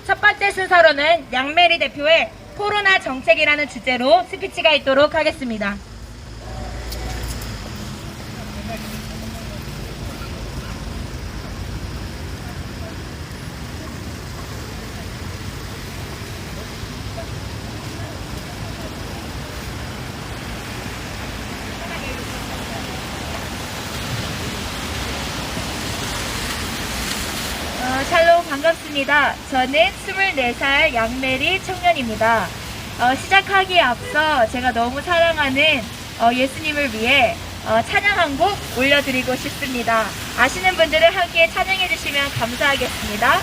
첫 번째 순서로는 양메리 대표의 코로나 정책이라는 주제로 스피치가 있도록 하겠습니다. 샬롬 반갑습니다. 저는 24살 양메리 청년입니다. 시작하기에 앞서 제가 너무 사랑하는 예수님을 위해 찬양 한 곡 올려드리고 싶습니다. 아시는 분들은 함께 찬양해 주시면 감사하겠습니다.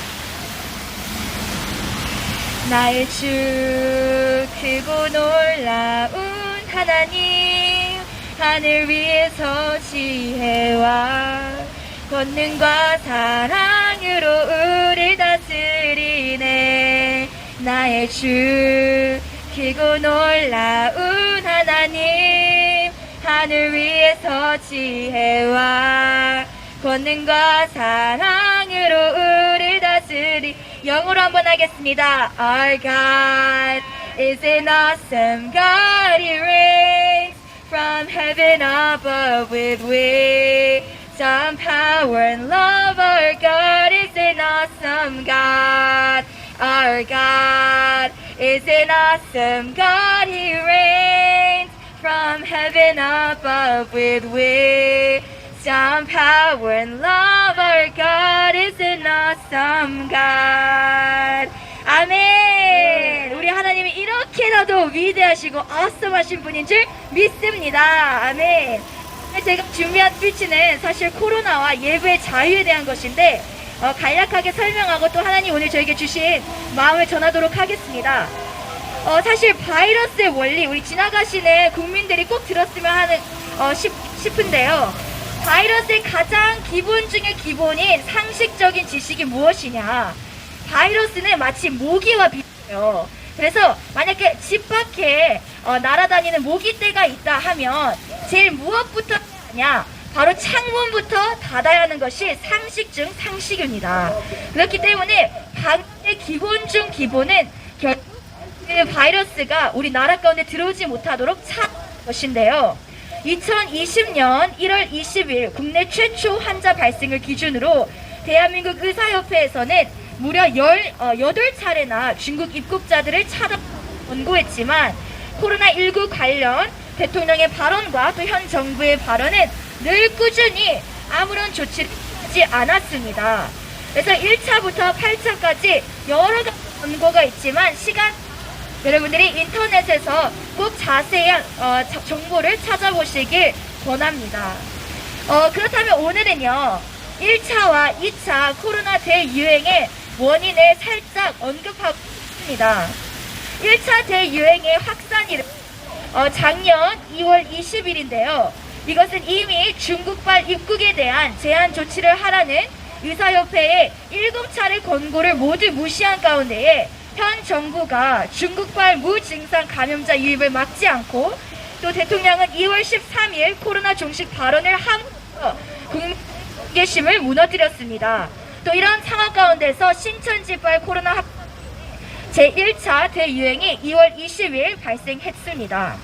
나의 주 크고 놀라운 하나님, 하늘 위에서 지혜와 권능과 사랑으로 우릴 다스리네. 나의 주 크고 놀라운 하나님, 하늘 위에서 지혜와 권능과 사랑으로 우릴 다스리. 영어로 한번 하겠습니다. Our God is an awesome God. He reigns from heaven above with wisdom, power, and love. Our God is an awesome God. Our God is an awesome God. He reigns from heaven above with wisdom, power, and love. Our God is an awesome God. 아멘. 우리 하나님이 이렇게나도 위대하시고 awesome하신 분인 줄 믿습니다. 아멘. 제가 준비한 스피치는 사실 코로나와 예배의 자유에 대한 것인데 간략하게 설명하고 또 하나님 오늘 저에게 주신 마음을 전하도록 하겠습니다. 사실 바이러스의 원리, 우리 지나가시는 국민들이 꼭 들었으면 하는 싶은데요. 바이러스의 가장 기본 중에 기본인 상식적인 지식이 무엇이냐? 바이러스는 마치 모기와 비슷해요. 그래서 만약에 집 밖에 날아다니는 모기떼가 있다 하면 제일 무엇부터 하냐? 바로 창문부터 닫아야 하는 것이 상식 중 상식입니다. 그렇기 때문에 방역의 기본 중 기본은 결국 그 바이러스가 우리 나라 가운데 들어오지 못하도록 참는 것인데요. 2020년 1월 20일 국내 최초 환자 발생을 기준으로 대한민국 의사협회에서는 무려 18차례나 중국 입국자들을 차단 권고했지만 코로나19 관련 대통령의 발언과 또 현 정부의 발언은 늘 꾸준히 아무런 조치를 하지 않았습니다. 그래서 1차부터 8차까지 여러 가지 권고가 있지만 여러분들이 인터넷에서 꼭 자세한 정보를 찾아보시길 권합니다. 그렇다면 오늘은요, 1차와 2차 코로나 대유행의 원인을 살짝 언급하고 있습니다. 1차 대유행의 확산일은 작년 2월 20일인데요. 이것은 이미 중국발 입국에 대한 제한 조치를 하라는 의사협회의 7차례 권고를 모두 무시한 가운데에 현 정부가 중국발 무증상 감염자 유입을 막지 않고 또 대통령은 2월 13일 코로나 종식 발언을 함으로써 국민 경계심을 무너뜨렸습니다. 또 이런 상황 가운데서 신천지발 코로나 제1차 대유행이 2월 20일 발생했습니다.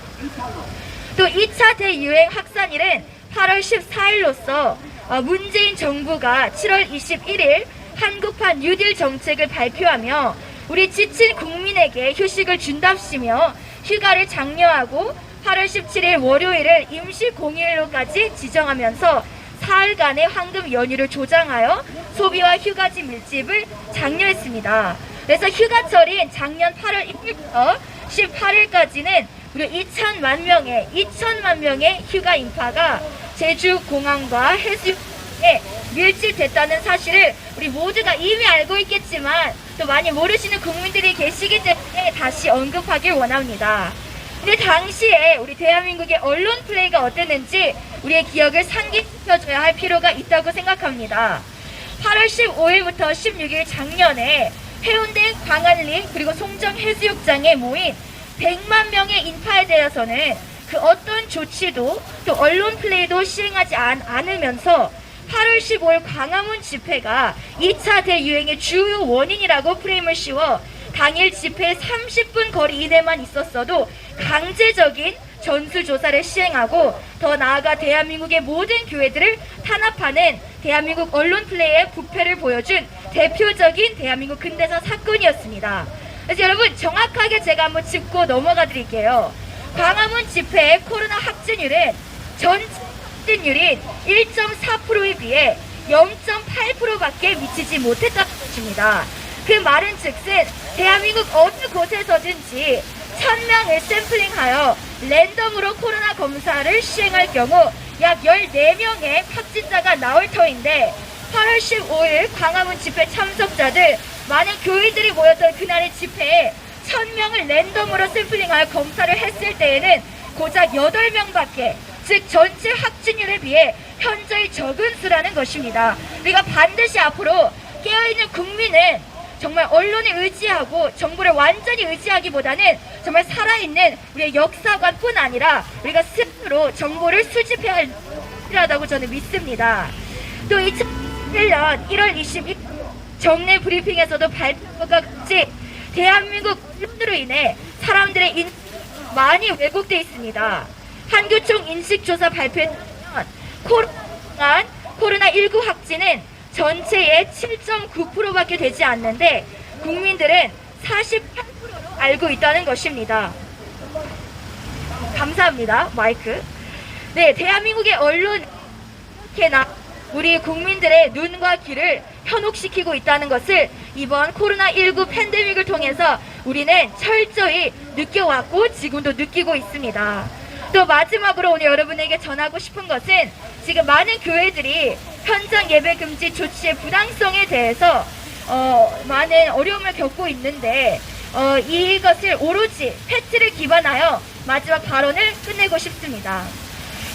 또 2차 대유행 확산일은 8월 14일로서 문재인 정부가 7월 21일 한국판 뉴딜 정책을 발표하며 우리 지친 국민에게 휴식을 준답시며 휴가를 장려하고 8월 17일 월요일을 임시 공휴일로까지 지정하면서 사흘간의 황금 연휴를 조장하여 소비와 휴가지 밀집을 장려했습니다. 그래서 휴가철인 작년 8월 1일부터 18일까지는 무려 2천만 명의 휴가 인파가 제주공항과 해수욕장에 밀집됐다는 사실을 우리 모두가 이미 알고 있겠지만 또 많이 모르시는 국민들이 계시기 때문에 다시 언급하길 원합니다. 근데 당시에 우리 대한민국의 언론 플레이가 어땠는지 우리의 기억을 상기시켜줘야 할 필요가 있다고 생각합니다. 8월 15일부터 16일 작년에 해운대, 광안리 그리고 송정 해수욕장에 모인 100만 명의 인파에 대해서는 그 어떤 조치도 또 언론 플레이도 시행하지 않으면서 8월 15일 광화문 집회가 2차 대유행의 주요 원인이라고 프레임을 씌워 당일 집회 30분 거리 이내만 있었어도 강제적인 전수조사를 시행하고 더 나아가 대한민국의 모든 교회들을 탄압하는 대한민국 언론 플레이의 부패를 보여준 대표적인 대한민국 근대사 사건이었습니다. 그래서 여러분 정확하게 제가 한번 짚고 넘어가 드릴게요. 광화문 집회의 코로나 확진율은 전 확진율인 1.4%에 비해 0.8%밖에 미치지 못했다는 것입니다. 그 말은 즉슨 대한민국 어느 곳에서든지 1000명을 샘플링하여 랜덤으로 코로나 검사를 시행할 경우 약 14명의 확진자가 나올 터인데 8월 15일 광화문 집회 참석자들 많은 교회들이 모였던 그날의 집회에 1000명을 랜덤으로 샘플링하여 검사를 했을 때에는 고작 8명밖에, 즉 전체 확진율에 비해 현저히 적은 수라는 것입니다. 우리가 반드시 앞으로 깨어있는 국민은 정말 언론에 의지하고 정부를 완전히 의지하기보다는 정말 살아있는 우리의 역사관뿐 아니라 우리가 스스로 정보를 수집해야 필요하다고 저는 믿습니다. 또 2001년 1월 22일 정례 브리핑에서도 발표가 같이 대한민국 언론으로 인해 사람들의 인식이 많이 왜곡되어 있습니다. 한교총 인식조사 발표에 따르면 코로나19 확진은 전체의 7.9%밖에 되지 않는데 국민들은 48%로 알고 있다는 것입니다. 감사합니다. 마이크. 네, 대한민국의 언론 이렇게나 우리 국민들의 눈과 귀를 현혹시키고 있다는 것을 이번 코로나19 팬데믹을 통해서 우리는 철저히 느껴왔고 지금도 느끼고 있습니다. 또 마지막으로 오늘 여러분에게 전하고 싶은 것은 지금 많은 교회들이 현장 예배 금지 조치의 부당성에 대해서 많은 어려움을 겪고 있는데 이것을 오로지 팩트를 기반하여 마지막 발언을 끝내고 싶습니다.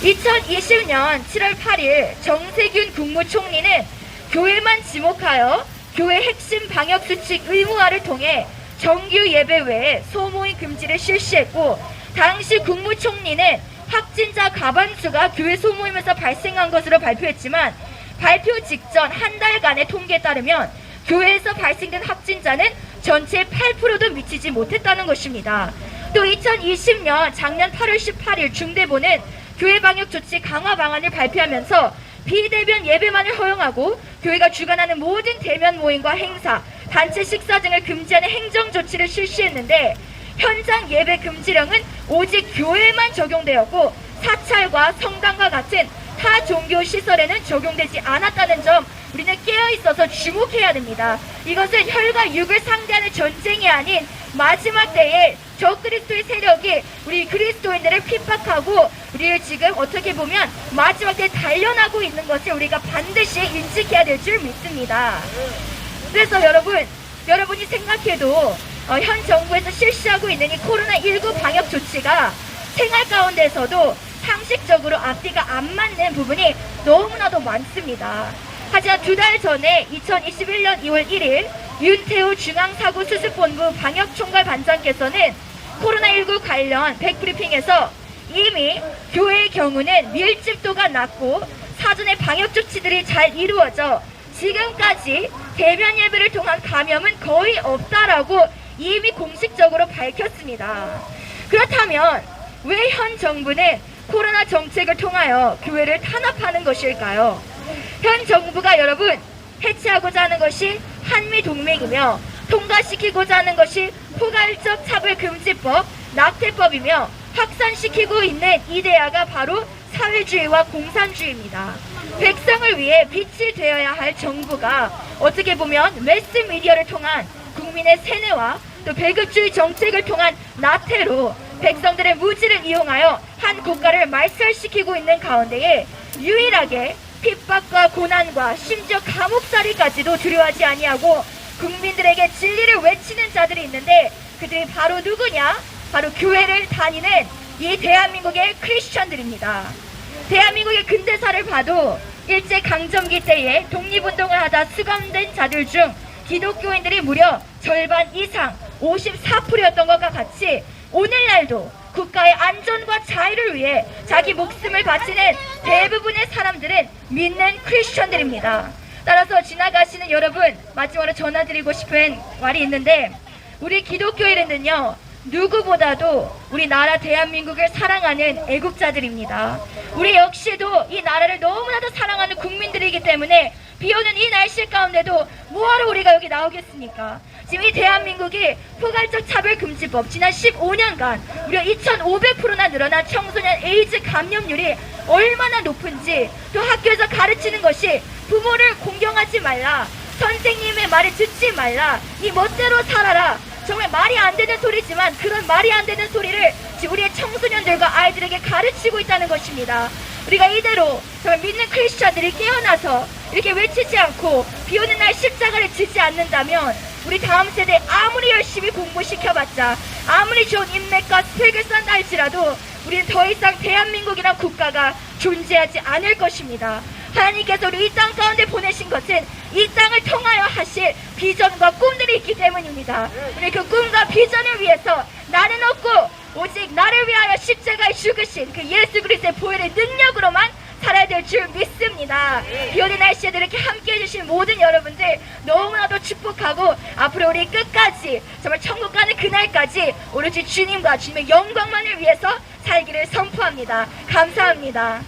2020년 7월 8일 정세균 국무총리는 교회만 지목하여 교회 핵심 방역수칙 의무화를 통해 정규 예배 외에 소모임 금지를 실시했고, 당시 국무총리는 확진자 과반수가 교회 소모임에서 발생한 것으로 발표했지만 발표 직전 한 달간의 통계에 따르면 교회에서 발생된 확진자는 전체의 8%도 미치지 못했다는 것입니다. 또 2020년 작년 8월 18일 중대본은 교회 방역 조치 강화 방안을 발표하면서 비대면 예배만을 허용하고 교회가 주관하는 모든 대면 모임과 행사, 단체 식사 등을 금지하는 행정 조치를 실시했는데 현장 예배 금지령은 오직 교회만 적용되었고 사찰과 성당과 같은 타 종교 시설에는 적용되지 않았다는 점 우리는 깨어있어서 주목해야 됩니다. 이것은 혈과 육을 상대하는 전쟁이 아닌 마지막 때에 적그리스도의 세력이 우리 그리스도인들을 핍박하고 우리를 지금 어떻게 보면 마지막 때에 단련하고 있는 것을 우리가 반드시 인식해야 될 줄 믿습니다. 그래서 여러분이 생각해도 현 정부에서 실시하고 있는 이 코로나19 방역 조치가 생활 가운데서도 상식적으로 앞뒤가 안 맞는 부분이 너무나도 많습니다. 하지만 2달 전에 2021년 2월 1일 윤태호 중앙사고수습본부 방역총괄 반장께서는 코로나19 관련 백브리핑에서 이미 교회의 경우는 밀집도가 낮고 사전에 방역 조치들이 잘 이루어져 지금까지 대면 예배를 통한 감염은 거의 없다라고 이미 공식적으로 밝혔습니다. 그렇다면 왜 현 정부는 코로나 정책을 통하여 교회를 탄압하는 것일까요? 현 정부가 여러분 해체하고자 하는 것이 한미동맹이며 통과시키고자 하는 것이 포괄적 차별금지법, 낙태법이며 확산시키고 있는 이 대화가 바로 사회주의와 공산주의입니다. 백성을 위해 빛이 되어야 할 정부가 어떻게 보면 매스미디어를 통한 국민의 세뇌와 또 배급주의 정책을 통한 나태로 백성들의 무지를 이용하여 한 국가를 말살시키고 있는 가운데에 유일하게 핍박과 고난과 심지어 감옥살이까지도 두려워하지 아니하고 국민들에게 진리를 외치는 자들이 있는데 그들이 바로 누구냐? 바로 교회를 다니는 이 대한민국의 크리스천들입니다. 대한민국의 근대사를 봐도 일제강점기 때에 독립운동을 하다 수감된 자들 중 기독교인들이 무려 절반 이상 54%였던 것과 같이 오늘날도 국가의 안전과 자유를 위해 자기 목숨을 바치는 대부분의 사람들은 믿는 크리스천들입니다. 따라서 지나가시는 여러분, 마지막으로 전화드리고 싶은 말이 있는데, 우리 기독교인은요 누구보다도 우리나라 대한민국을 사랑하는 애국자들입니다. 우리 역시도 이 나라를 너무나도 사랑하는 국민들이기 때문에 비오는 이 날씨 가운데도 뭐하러 우리가 여기 나오겠습니까? 지금 이 대한민국이 포괄적 차별금지법 지난 15년간 무려 2,500%나 늘어난 청소년 에이즈 감염률이 얼마나 높은지, 또 학교에서 가르치는 것이 부모를 공경하지 말라, 선생님의 말을 듣지 말라, 네 멋대로 살아라, 정말 말이 안 되는 소리지만 그런 말이 안 되는 소리를 지금 우리의 청소년들과 아이들에게 가르치고 있다는 것입니다. 우리가 이대로 정말 믿는 크리스천들이 깨어나서 이렇게 외치지 않고 비오는 날 십자가를 지지 않는다면 우리 다음 세대 아무리 열심히 공부시켜봤자, 아무리 좋은 인맥과 스펙을 쌓는다 할지라도 우리는 더 이상 대한민국이란 국가가 존재하지 않을 것입니다. 하나님께서 우리 이 땅 가운데 보내신 것은 이 땅을 통하여 하실 비전과 꿈들이 있기 때문입니다. 우리 그 꿈과 비전을 위해서 나는 없고 오직 나를 위하여 십자가에 죽으신 그 예수 그리스도의 보혈의 능력으로만 살아야 될 줄 믿습니다. 비오는 날씨에 이렇게 함께 해주신 모든 여러분들 너무나도 축복하고, 앞으로 우리 끝까지 정말 천국 가는 그날까지 오로지 주님과 주님의 영광만을 위해서 살기를 선포합니다. 감사합니다.